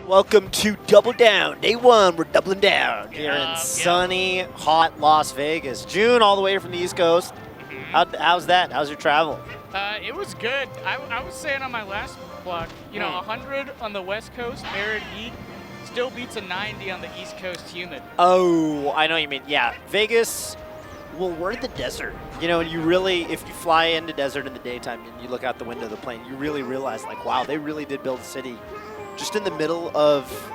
Welcome to Double Down. Day one, we're doubling down here in sunny, hot Las Vegas. June, all the way from the East Coast. How's that? How's your travel? It was good. I was saying on my last block, you know, 100 on the West Coast, arid heat, still beats a 90 on the East Coast humid. Oh, I know what you mean. Yeah, Vegas, well, we're in the desert. You know, and you really, if you fly into desert in the daytime and you look out the window of the plane, you really realize, like, wow, they really did build a city just in the middle of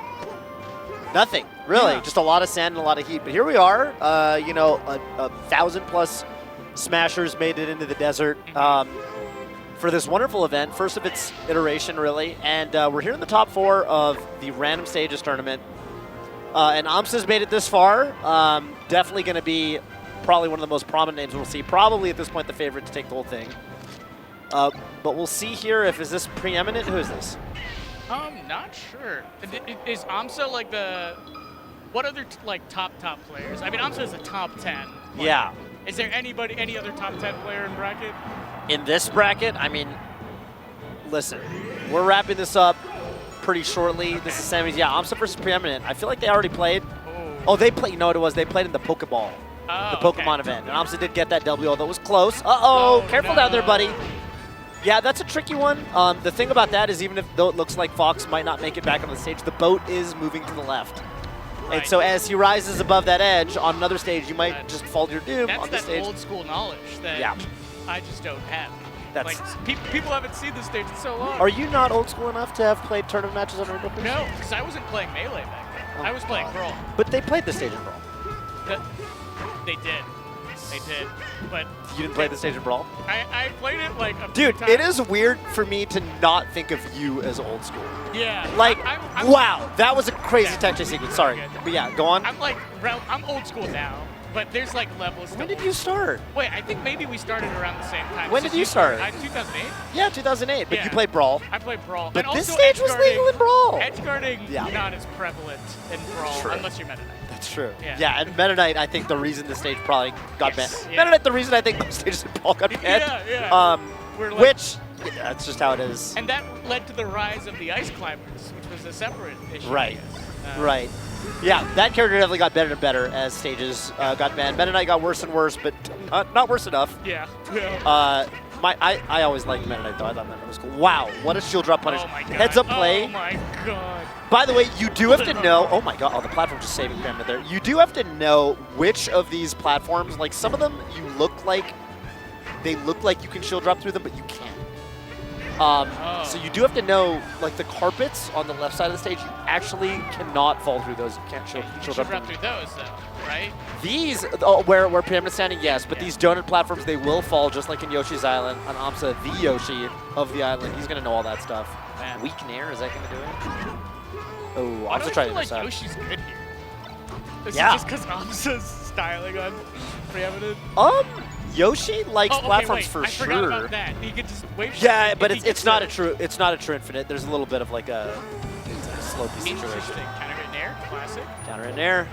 nothing, really. Yeah. Just a lot of sand and a lot of heat. But here we are, you know, 1,000+ smashers made it into the desert for this wonderful event, first of its iteration, really. And we're here in the top 4 of the Random Stages tournament. And Amsa's made it this far. Definitely going to be probably one of the most prominent names we'll see. Probably at this point the favorite to take the whole thing. But we'll see here if is this preeminent. Who is this? Not sure. Is Amsa like the, what other like top players? I mean, Amsa is a top 10 player. Yeah. Is there any other top 10 player in bracket? In this bracket, I mean, listen, we're wrapping this up pretty shortly. Okay. This is semis. Yeah, Amsa versus preeminent. I feel like they already played. Oh, they played. You know what it was? They played in the Pokeball, the Pokemon event, and Amsa did get that W, although it was close. Careful down there, buddy. Yeah, that's a tricky one. The thing about that is even though it looks like Fox might not make it back on the stage, the boat is moving to the left. Right. And so as he rises above that edge on another stage, you might just fall to your doom on the stage. That's old school knowledge that I just don't have. That's like, people haven't seen this stage in so long. Are you not old school enough to have played tournament matches on Rainbow Push? No, because I wasn't playing Melee back then. I was playing Brawl. But they played the stage in Brawl. They did. They did, but you didn't play the stage in Brawl? I played it like a few times. Dude, it is weird for me to not think of you as old school. Yeah. Like, wow, that was a crazy texture sequence. Sorry, but yeah, go on. I'm old school now, but there's like levels. When did you start? Wait, I think maybe we started around the same time. When did you start? 2008. Yeah, 2008. But you played Brawl. I played Brawl. But and this also stage was legal in Brawl. Edge guarding not as prevalent in Brawl unless you're Meta Knight. That's true. Yeah, and Meta Knight, I think the reason the stage probably got banned. Meta Knight, the reason I think the stages in Brawl got banned. Which, that's just how it is. And that led to the rise of the Ice Climbers, which was a separate issue. Right. Right. Yeah, that character definitely got better and better as stages got banned. Meta Knight got worse and worse, but not worse enough. Yeah. I always liked Meta Knight, though. I thought Meta Knight was cool. Wow, what a shield drop punish. Oh my God. Heads up play. Oh my God. By the way, you do have to know, oh my God, the platform just saving Pyramid there. You do have to know which of these platforms, like some of them they look like you can shield drop through them, but you can't. So you do have to know, like the carpets on the left side of the stage, you actually cannot fall through those. You can't shield drop through those though, right? These, where Pyramid is standing, yes, but these donut platforms, they will fall just like in Yoshi's Island. On Amsa, the Yoshi of the island, he's going to know all that stuff. Man. Weak Nair, is that going to do it? Oh, Amsa tried to intercept. Like Yoshi's good here. Is it just because Amsa's styling on preeminent? Yoshi likes platforms for I sure. I forgot about that. He could just wave. Yeah, but it's not a true infinite. There's a little bit of like a slopey situation. Interesting. Counter hit Nair, classic. Counter hit Nair.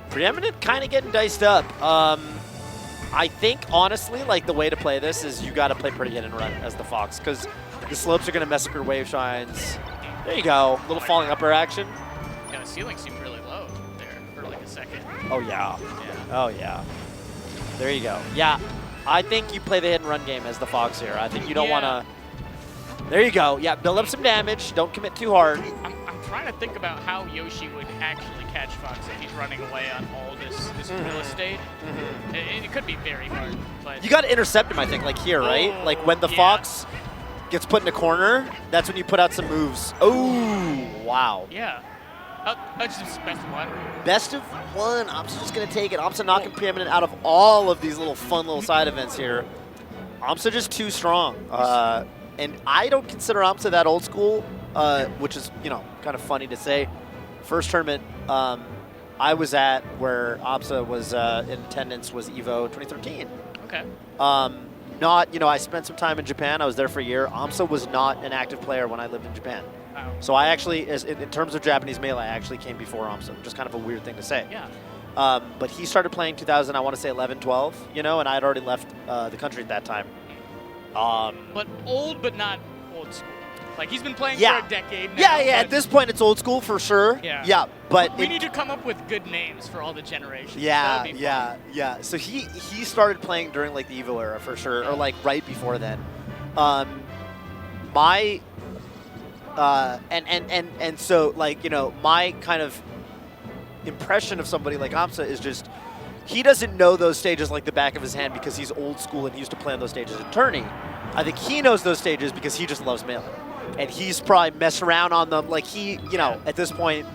Preeminent kind of getting diced up. I think honestly, like the way to play this is you got to play pretty hit and run as the Fox because the slopes are going to mess up your wave shines. There you go. A little falling upper action. Yeah, the ceiling seemed really low there for like a second. Oh, yeah. Oh, yeah. There you go. Yeah, I think you play the hit and run game as the Fox here. I think you don't want to... There you go. Yeah, build up some damage. Don't commit too hard. I'm trying to think about how Yoshi would actually catch Fox if he's running away on all this real estate. It could be very hard. But you got to intercept him, I think, like here, right? Like when the Fox gets put in a corner, that's when you put out some moves. Oh, wow. Yeah. That's just best of one. Best of one. Amsa just going to take it. Amsa knocking preeminent out of all of these little fun little side events here. Amsa just too strong. And I don't consider Amsa that old school, which is, you know, kind of funny to say. First tournament I was at where Amsa was in attendance was EVO 2013. Okay. I spent some time in Japan. I was there for a year. Amsa was not an active player when I lived in Japan. Wow. So I actually, in terms of Japanese Melee, I actually came before Amsa, which is kind of a weird thing to say. Yeah. But he started playing 2000, I want to say 11, 12, and I had already left the country at that time. But old, but not old school. Like, he's been playing Yeah. for a decade now. Yeah, yeah. but At this point, it's old school for sure. Yeah. Yeah, but we need to come up with good names for all the generations. That Yeah, would be yeah, yeah. So he started playing during like the Evo era for sure, or like right before then. My and so like, you know, my kind of impression of somebody like Amsa is just he doesn't know those stages like the back of his hand because he's old school and he used to play on those stages in tourney. I think he knows those stages because he just loves Melee. And he's probably messed around on them. Like he, you know, at this point,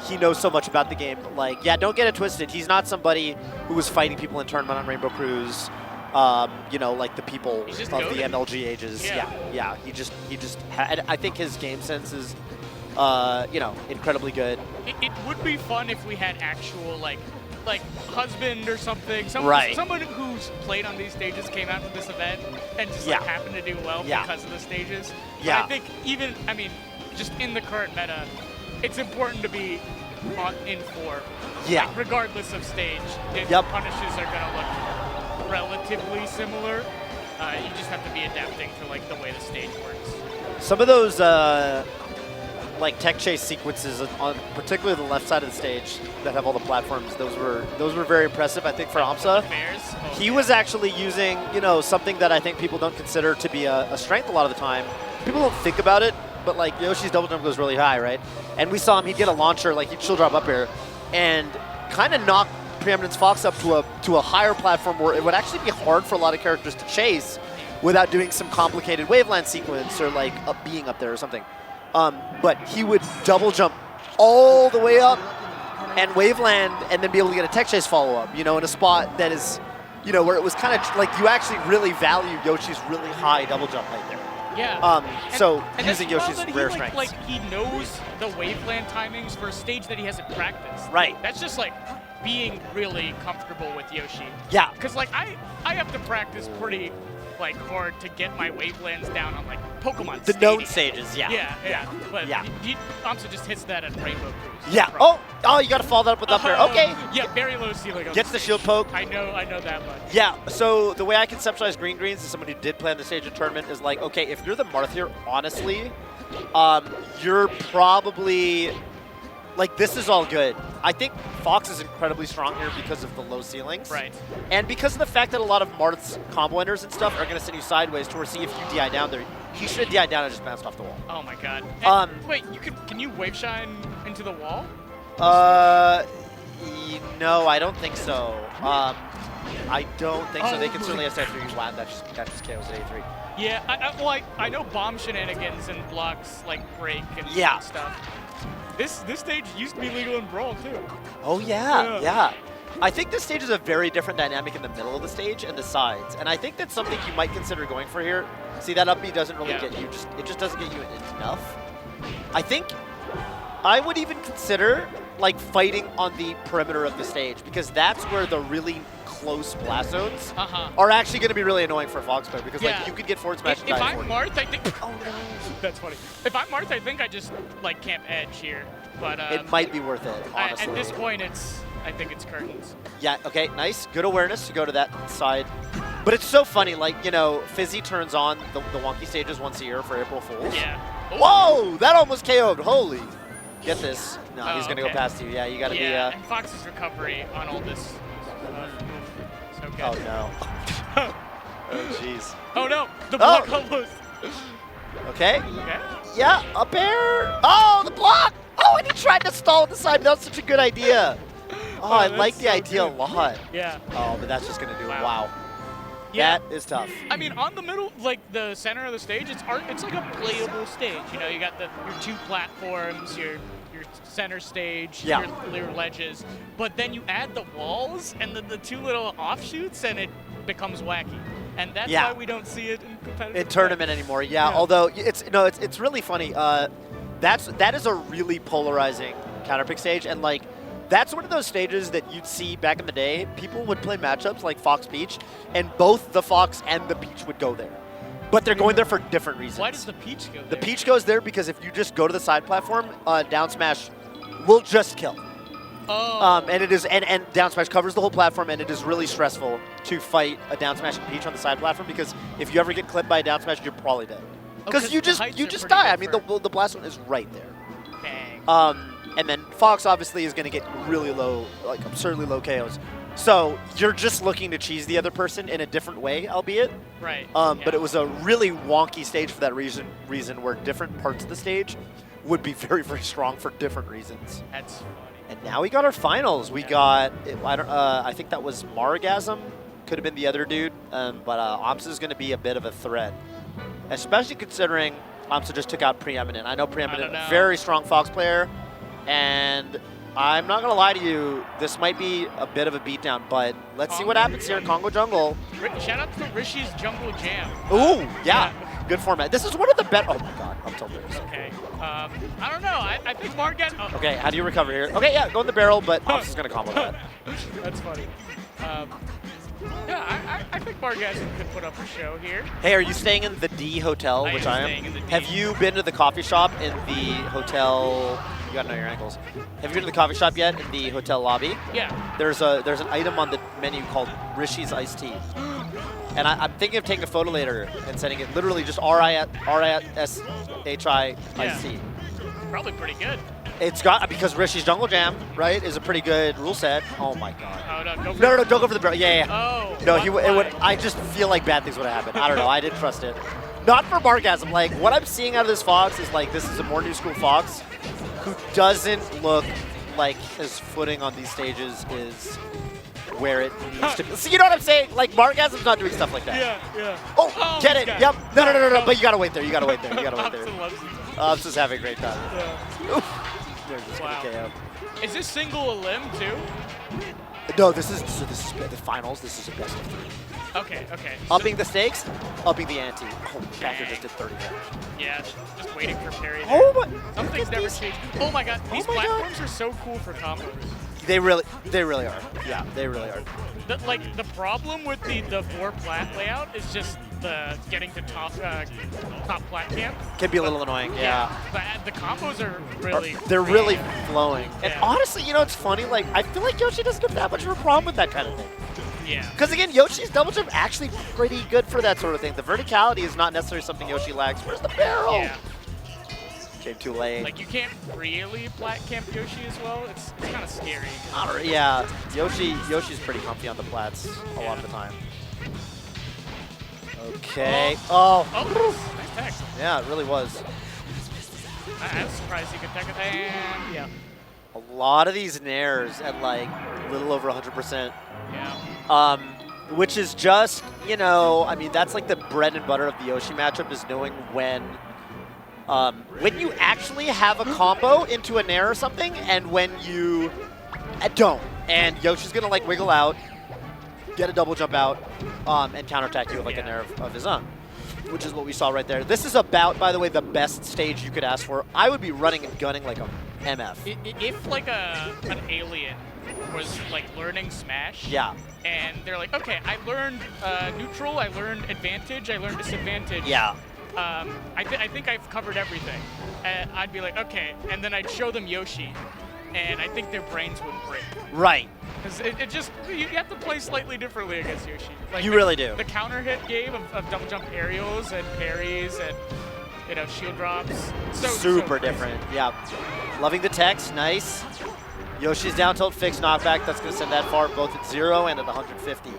he knows so much about the game. Like, yeah, don't get it twisted. He's not somebody who was fighting people in tournament on Rainbow Cruise. You know, like the people of the MLG ages. Yeah. He just had, I think his game sense is, you know, incredibly good. It would be fun if we had actual like husband or something. Someone who's played on these stages came out to this event and just like happened to do well because of the stages. But I think even, I mean, just in the current meta, it's important to be in form. Yeah. Like, regardless of stage, the punishes are going to look relatively similar. You just have to be adapting to like the way the stage works. Some of those like tech chase sequences on particularly the left side of the stage that have all the platforms, those were very impressive, I think, for Amsa. He was actually using, you know, something that I think people don't consider to be a strength a lot of the time. People don't think about it, but like Yoshi's double jump goes really high, right? And we saw him, he'd get a launcher, like he'd chill drop up here and kind of knock Preeminence Fox up to a higher platform where it would actually be hard for a lot of characters to chase without doing some complicated waveland sequence or like being up there or something. But he would double jump all the way up and waveland and then be able to get a tech chase follow-up, you know, in a spot that is, you know, where it was kind of like you actually really value Yoshi's really high double jump right there. Yeah. So and using Yoshi's rare he, strengths. Like he knows the waveland timings for a stage that he hasn't practiced. Right. That's just like being really comfortable with Yoshi. Yeah. Because like I have to practice pretty like hard to get my wavelands down on like Pokemon The known stages, yeah. But Amsa just hits that at Rainbow Cruise. Yeah. Oh, you got to follow that up with up air. Okay. Yeah, very low ceiling. Gets the shield poke. I know that much. Yeah. So the way I conceptualize green greens as somebody who did play on the stage of tournament is like, okay, if you're the Marth here, honestly, you're probably like, this is all good. I think Fox is incredibly strong here because of the low ceilings. Right. And because of the fact that a lot of Marth's combo enders and stuff are going to send you sideways to where, see if you DI down there. He should have DI down and just bounced off the wall. Oh my god. And wait, can you wave shine into the wall? No, I don't think so. I don't think so. They can certainly have after you land. That just KOs at A3. Yeah, I know bomb shenanigans and blocks like break and stuff. This stage used to be legal in Brawl too. Oh yeah. I think this stage is a very different dynamic in the middle of the stage and the sides, and I think that's something you might consider going for here. See, that up B doesn't really get you. It just doesn't get you enough. I think I would even consider like fighting on the perimeter of the stage because that's where the really close blast zones are actually going to be really annoying for a Fox player because like you could get forward smash. If I'm Marth, I think. Oh no, that's funny. If I'm Marth, I think I just like camp edge here, but it might be worth it. Honestly, at this point, I think it's curtains. Yeah. Okay. Nice. Good awareness to go to that side. But it's so funny, like, you know, Fizzy turns on the wonky stages once a year for April Fools. Yeah. Ooh. Whoa! That almost KO'd. Holy. Get this. No, he's going to go past you. Yeah, you got to be... and Fox's recovery on all this. So good. Oh, no. Oh, jeez. Oh, no. The block almost. Okay. Yeah, up air. Oh, the block. Oh, and he tried to stall at the side. That was such a good idea. Oh, I like the idea a lot. Yeah. Oh, but that's just going to do it. Wow. Yeah. That is tough. I mean, on the middle, like the center of the stage, it's like a playable stage. You know, you got your two platforms, your center stage, your ledges, but then you add the walls and the two little offshoots, and it becomes wacky. And that's why we don't see it in competitive tournament anymore. Yeah. Although it's really funny. That is a really polarizing counterpick stage, and like. That's one of those stages that you'd see back in the day. People would play matchups like Fox Peach, and both the Fox and the Peach would go there. But they're going there for different reasons. Why does the Peach go there? The Peach goes there because if you just go to the side platform, down smash will just kill. Oh. And it is and down smash covers the whole platform, and it is really stressful to fight a down smash and Peach on the side platform because if you ever get clipped by a down smash, you're probably dead. Because you just die. I mean, the blast one is right there. Bang. And then Fox obviously is going to get really low, like absurdly low KOs. So you're just looking to cheese the other person in a different way, albeit. Right. But it was a really wonky stage for that reason where different parts of the stage would be very, very strong for different reasons. That's funny. And now we got our finals. We got, I think that was Margasm. Could have been the other dude. But Amsa is going to be a bit of a threat, especially considering Amsa just took out Preeminent. I know Preeminent, very strong Fox player. And I'm not going to lie to you, this might be a bit of a beatdown, but let's see what happens here in Congo Jungle. Shout out to Rishi's Jungle Jam. Ooh, yeah. Good format. This is one of the better. Oh my god, I'm tilted. Okay. I don't know. I think Margat. Oh. Okay, how do you recover here? Okay, yeah, go in the barrel, but Amsa's going to combo that. That's funny. Yeah, I think Margasm could put up a show here. Hey, are you staying in the D Hotel, which I am? Have you been to the coffee shop in the hotel? You gotta know your ankles. Have you been to the coffee shop yet in the hotel lobby? Yeah. There's an item on the menu called Rishi's Iced Tea. And I'm thinking of taking a photo later and sending it literally just R-I-S-H-I Iced Tea. Probably pretty good. It's got, because Rishi's Jungle Jam, right, is a pretty good rule set. Oh my god. Oh, no, go for no, don't go for the barrel. Yeah. Oh. No, it would. I just feel like bad things would have happened. I don't know. I didn't trust it. Not for Margasm. Like, what I'm seeing out of this Fox is like, this is a more new school Fox who doesn't look like his footing on these stages is where it needs to be. So you know what I'm saying? Like, Margasm's not doing stuff like that. Yeah. Oh, get it. Yep. No. But you gotta wait there. You gotta wait there. Amsa loves it. Amsa's having a great time. Yeah. They're just wow. gonna KO. Is this single a limb too? No, this is the finals. This is a best of 3. Okay. Upping the stakes, upping the ante. Oh, Panther just did 30 damage. Yeah, just waiting for parry. Oh my! Some things never change. Oh my god, these platforms are so cool for combos. They really are. Yeah, they really are. The problem with the 4 plat layout is just the getting to top plat camp. Can be a little annoying, yeah. But the combos are really... They're really flowing. Yeah. And honestly, you know, it's funny, like, I feel like Yoshi doesn't have that much of a problem with that kind of thing. Yeah. Because again, Yoshi's double jump actually pretty good for that sort of thing. The verticality is not necessarily something Yoshi lacks. Where's the barrel? Yeah. Came too late. Like, you can't really plat camp Yoshi as well. It's kind of scary. Yeah, Yoshi's pretty comfy on the plats a lot of the time. Okay. Oh. Nice tech. Yeah, it really was. I was surprised he could tech it. And yeah. A lot of these nairs at like a little over 100%. Yeah. Which is just, you know, I mean, that's like the bread and butter of the Yoshi matchup is knowing when you actually have a combo into a nair or something and when you don't. And Yoshi's going to like wiggle out, get a double jump out, and counterattack you with like a nair of his own, which is what we saw right there. This is about, by the way, the best stage you could ask for. I would be running and gunning like a MF. If like an alien was like learning Smash, and they're like, okay, I learned neutral, I learned advantage, I learned disadvantage. Yeah. I think I've covered everything. I'd be like, okay, and then I'd show them Yoshi, and I think their brains would break. Right. Because it just, you have to play slightly differently against Yoshi. Like you really do. The counter hit game of double jump aerials and parries and, you know, shield drops. Super different. Yeah. Loving the text. Nice. Yoshi's down tilt fixed knockback. That's going to send that far both at 0 and at 150.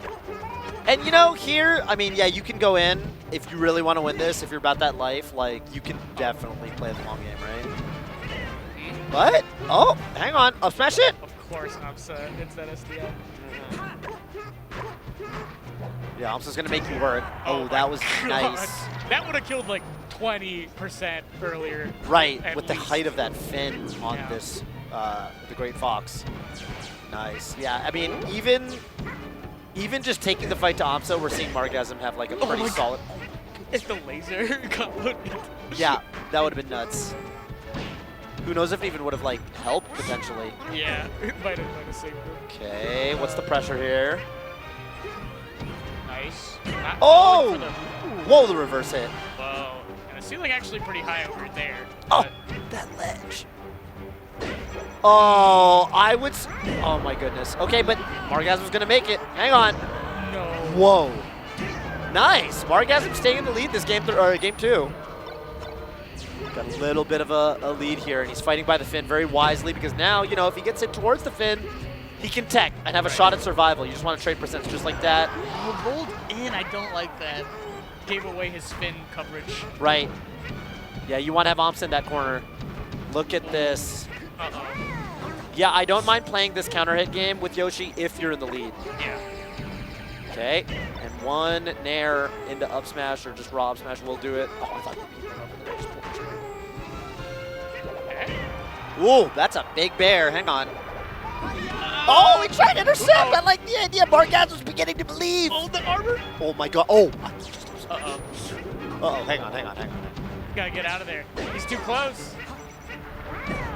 And, you know, here, I mean, yeah, you can go in if you really want to win this. If you're about that life, like, you can definitely play the long game, right? What? Oh, hang on. I'll smash it. Of course, Amsa hits that SDI. Yeah, Amsa's going to make you work. Oh, that was nice. That would have killed like 20% earlier. Right, with the height of that fin on this, the Great Fox. Nice. Yeah, I mean, even just taking the fight to Amsa, we're seeing Margasm have like a pretty solid... If the laser got yeah, that would have been nuts. Who knows if it even would have like helped potentially. Yeah, it might have saved him. Okay, what's the pressure here? Nice. Oh! Whoa, the reverse hit. Whoa. And the ceiling actually pretty high over there. Oh, that ledge. Oh, I would... Oh my goodness. Okay, but Margasm's gonna make it. Hang on. No. Whoa. Nice. Margasm staying in the lead this game, or game 2. Got a little bit of a lead here, and he's fighting by the fin very wisely because now, you know, if he gets in towards the fin, he can tech and have a shot at survival. You just want to trade percents just like that. Oh, rolled in. I don't like that. Gave away his fin coverage. Right. Yeah, you want to have Amsa in that corner. Look at this. Uh-oh. Yeah, I don't mind playing this counter hit game with Yoshi if you're in the lead. Yeah. Okay, and one nair into up smash or just raw up smash will do it. Oh, I thought you'd be over there. Just pull the trigger. Okay. Ooh, that's a big bear. Hang on. Oh, he tried to intercept. I like the idea. Margaz was beginning to believe. Oh, the armor. Oh my god. Oh. Uh-oh. Uh-oh, hang on. Gotta get out of there. He's too close.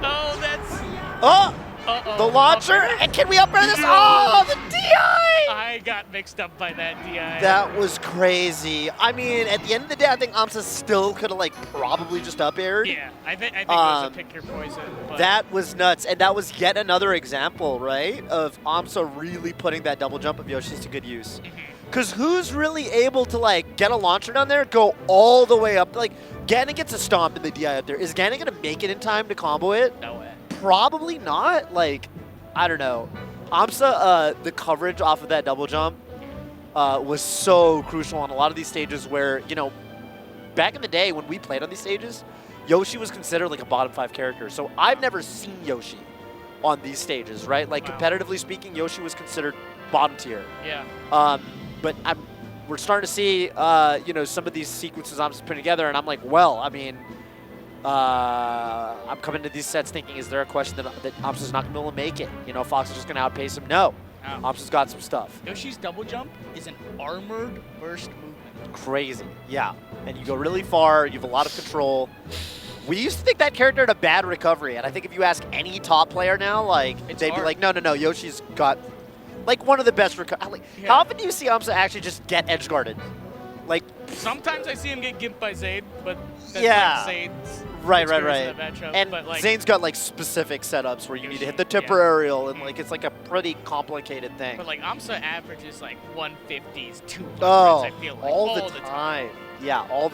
Oh, that's... Oh! Uh-oh. The launcher? And can we up air this? Oh, the DI! I got mixed up by that DI. That was crazy. I mean, at the end of the day, I think Amsa still could have, like, probably just up aired. Yeah, I think it was a pick your poison. But that was nuts. And that was yet another example, right, of Amsa really putting that double jump of Yoshi's to good use. Because who's really able to, like, get a launcher down there, go all the way up? Like, Ganon gets a stomp in the DI up there. Is Ganon going to make it in time to combo it? No way. Probably not. Like, I don't know. Amsa, the coverage off of that double jump was so crucial on a lot of these stages where, you know, back in the day when we played on these stages, Yoshi was considered like a bottom 5 character. So I've never seen Yoshi on these stages, right? Like, competitively speaking, Yoshi was considered bottom tier. Yeah. But we're starting to see, you know, some of these sequences Amsa's putting together, and I'm like, well, I mean, I'm coming to these sets thinking, is there a question that Amsa's not going to be able to make it? You know, Fox is just going to outpace him? No. Amsa's got some stuff. Yoshi's double jump is an armored burst movement. Crazy. Yeah. And you go really far. You have a lot of control. We used to think that character had a bad recovery, and I think if you ask any top player now, like, they'd be like, no, Yoshi's got, like, one of the best recovery. Like, how often do you see Amsa actually just get edge guarded? Like, sometimes I see him get gimped by Zayd, but that's yeah, like Zayd's right. matchup, And but like, Zayn's got like specific setups where you need to hit the tipper aerial, and like it's like a pretty complicated thing. But like Amsa averages like 150s, 200s. Oh, I feel like all the time. Yeah, all the